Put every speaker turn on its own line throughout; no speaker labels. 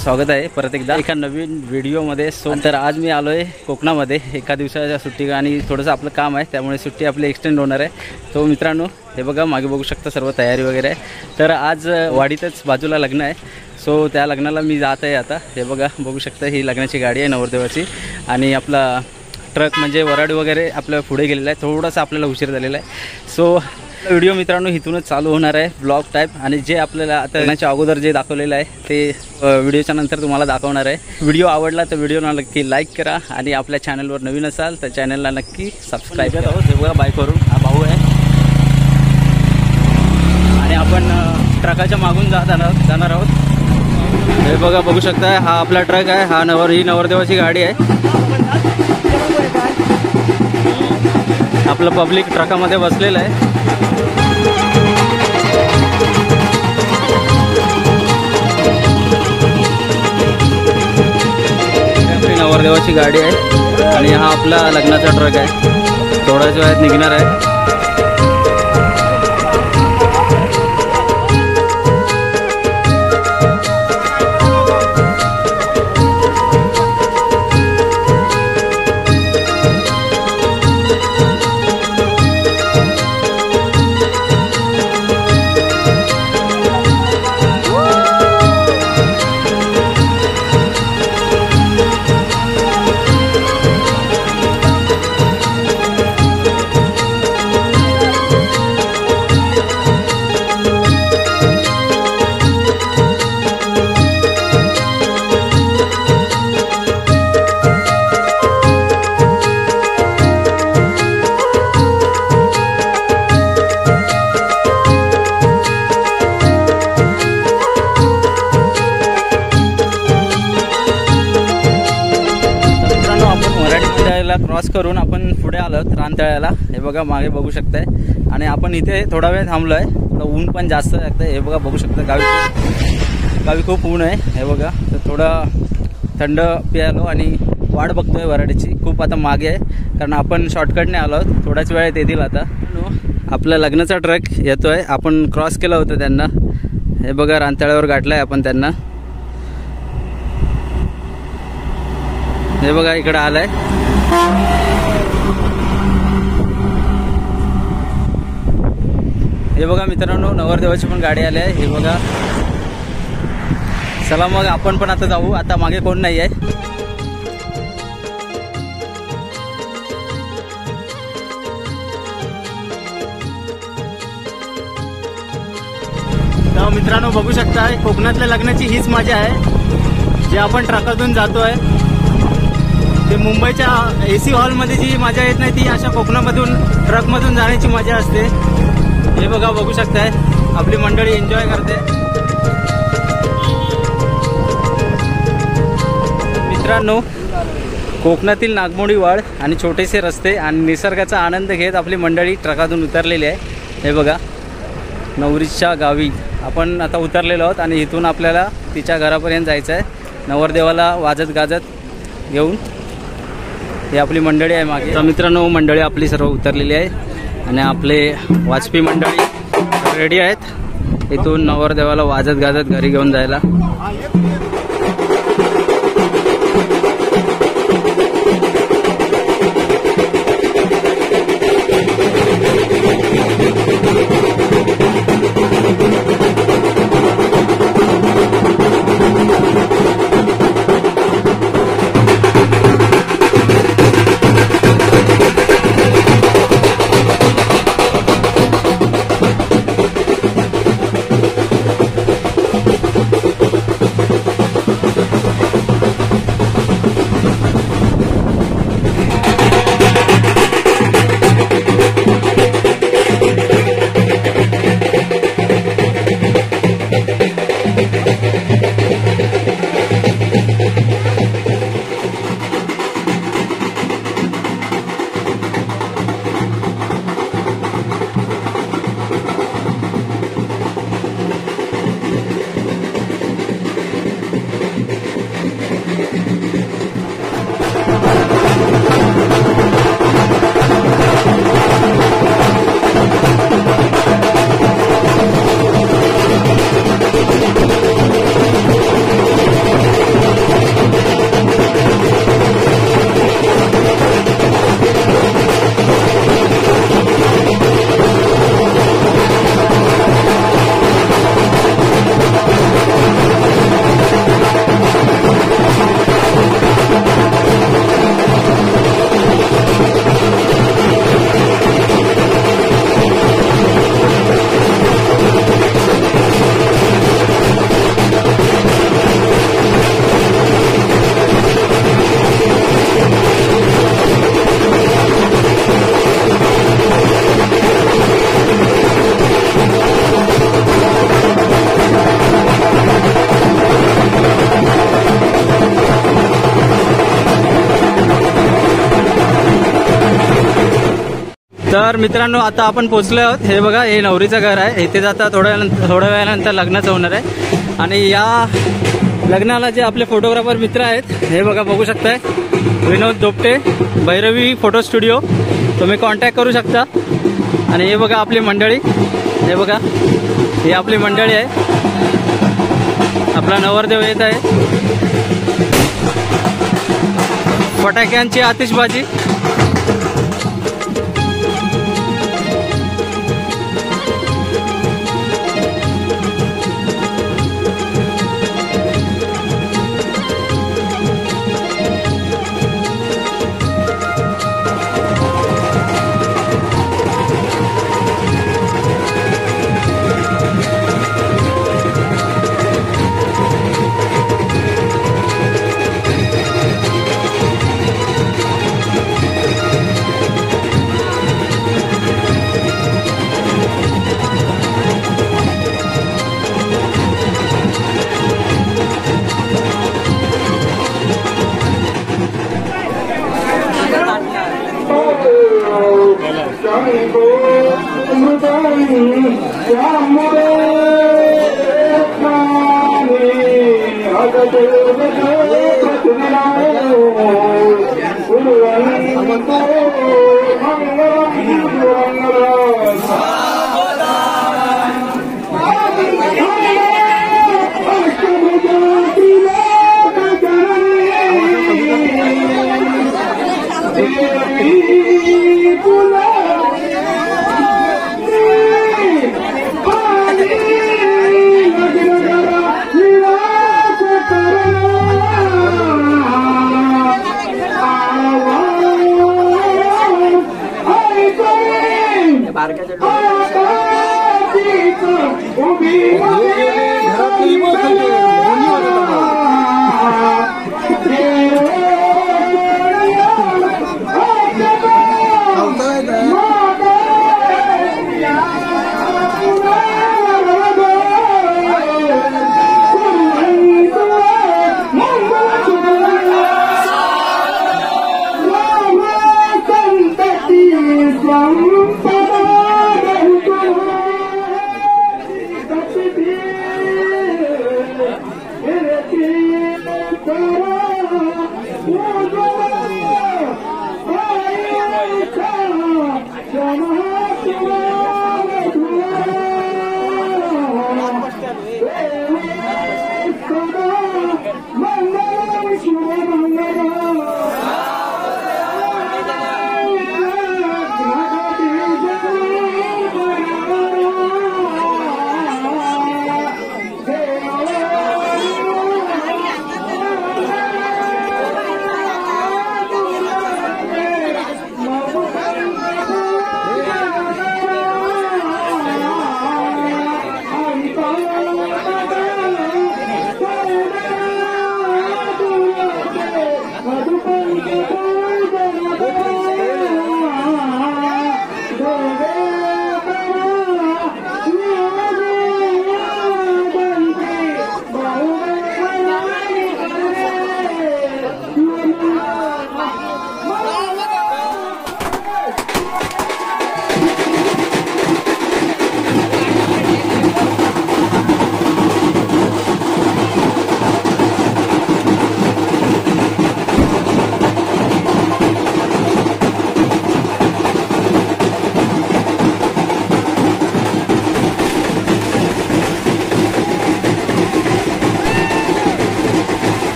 स्वागत आहे परत एकदा एका नवीन व्हिडिओमध्ये। तर आज मी आलोय कोकणामध्ये एका दिवसाच्या सुट्टी आणि थोडंसं आपलं काम आहे, त्यामुळे सुट्टी आपली एक्सटेंड होणार आहे। तो मित्रांनो हे बघा मागे बघू शकता सर्व तयारी वगैरे आहे। तर आज वाडीतच बाजूला लग्न आहे, सो त्या लग्नाला मी जात आहे आता। हे बघा बघू शकता ही लग्नाची गाडी आहे नवरदेवाची आणि आपला ट्रक म्हणजे वराड वगैरे आपल्या पुढे गेलेला आहे। थोडासा आपल्याला उशीर झालेला आहे। सो व्हिडिओ मित्रांनो इथूनच चालू होणार आहे ब्लॉग टाइप, आणि जे आपल्याला आता लग्नाच्या अगोदर जे दाखवलेलं आहे ते व्हिडिओच्या नंतर तुम्हाला दाखवणार आहे। व्हिडिओ आवडला तर व्हिडिओला नक्की लाईक करा आणि आपल्या चॅनलवर नवीन असाल तर चॅनलला नक्की सबस्क्राईब करा। हे बघा बाईकवरून हा भाऊ आहे आणि आपण ट्रकाच्या मागून जाणार आहोत। हे बघा बघू शकता हा आपला ट्रक आहे, ही नवरदेवाची गाडी आहे। आपलं पब्लिक ट्रकामध्ये बसलेलं आहे। आपली नवरदेवाची गाडी आहे आणि हा आपला लग्नाचा ट्रक आहे, थोड्याच वेळात निघणार आहे। क्रॉस करून आपण पुढे आलो रानतळ्याला। हे बघा मागे बघू शकताय आणि आपण इथे थोडा वेळ थांबलोय, ऊन पण जास्त लागतंय। हे बघा बघू शकता गावी खूप ऊन आहे। हे बघा तर थोडं थंड प्यालो आणि वाट बघतोय वराडीची, खूप आता मागे आहे कारण आपण शॉर्टकटने आलो आहोत। थोड्याच वेळात येतील आता आपला लग्नाचा ट्रक येतोय, आपण क्रॉस केलं होतं त्यांना। हे बघा रानतळ्यावर गाठलाय आपण त्यांना। हे बघा इकडे आलाय। हे बघा मित्रांनो नवरदेवाची पण गाडी आली आहे। हे बघा चला मग आपण पण आता जाऊ, आता मागे कोण नाही आहे। तर मित्रांनो बघू शकताय कोकणातल्या लग्नाची हीच मजा आहे, जे आपण ट्रकातून जातोय। ते मुंबईच्या AC हॉलमध्ये जी मजा येत नाही ती अशा कोकणामधून ट्रकमधून जाण्याची मजा असते। हे बघा बघू शकताय आपली मंडळी एन्जॉय करते। मित्रांनो कोकणातील नागमोडी वाड आणि छोटेसे रस्ते आणि निसर्गाचा आनंद घेत आपली मंडळी ट्रकातून उतरलेली आहे। हे बघा नवरीच्या गावी आपण आता उतरलेलो आहोत आणि इथून आपल्याला तिच्या घरापर्यंत जायचं आहे, नवरदेवाला वाजत गाजत घेऊन। ही आपली मंडळी आहे मागे। तर मित्रांनो मंडळी आपली सर्व उतरलेली आहे आणि आपले वाजपी मंडळी रेडी आहेत इथून नवरदेवाला वाजत गाजत घरी घेऊन जायला। तर मित्रांनो आता आपण पोचलो आहोत. हे बघा हे नवरीचं घर आहे. इथे जाता थोड्या वेळानंतर लग्नाचं होणार आहे. आणि या लग्नाला जे आपले फोटोग्राफर मित्र आहेत हे बघा बघू शकताय, विनोद दोपटे, भैरवी फोटो स्टुडिओ, तुम्ही कॉन्टॅक्ट करू शकता. आणि हे बघा आपली मंडळी, हे बघा ही आपली मंडळी आहे. आपला नवरदेव येत आहे. फटाक्यांची आतिषबाजी.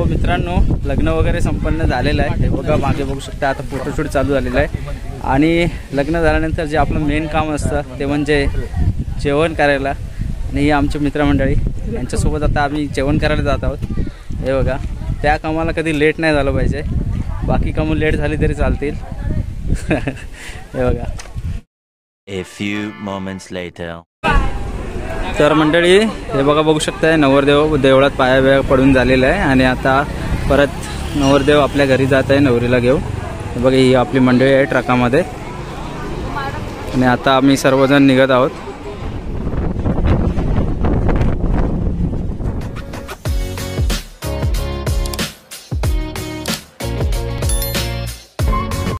मित्रांनो लग्न वगैरे संपन्न झालेलं आहे. हे बघा मागे बघू शकता आता फोटोशूट चालू झालेलं आहे. आणि लग्न झाल्यानंतर जे आपलं मेन काम असतं ते म्हणजे जेवण करायला. आणि ही आमची मित्रमंडळी यांच्यासोबत आता आम्ही जेवण करायला जात आहोत. हे बघा त्या कामाला कधी लेट नाही झालं पाहिजे. बाकी कामं लेट झाली तरी चालतील. हे बघा.
A few moments later.
तर मंडळी हे बघा बघू शकताय नवरदेव देवळात पाया बिया पडून झालेला आहे आणि आता परत नवरदेव आपल्या घरी जात आहे नवरीला घेऊन. हे बघा ही आपली मंडळी आहे ट्रकामध्ये आणि आता आम्ही सर्वजण निघत आहोत.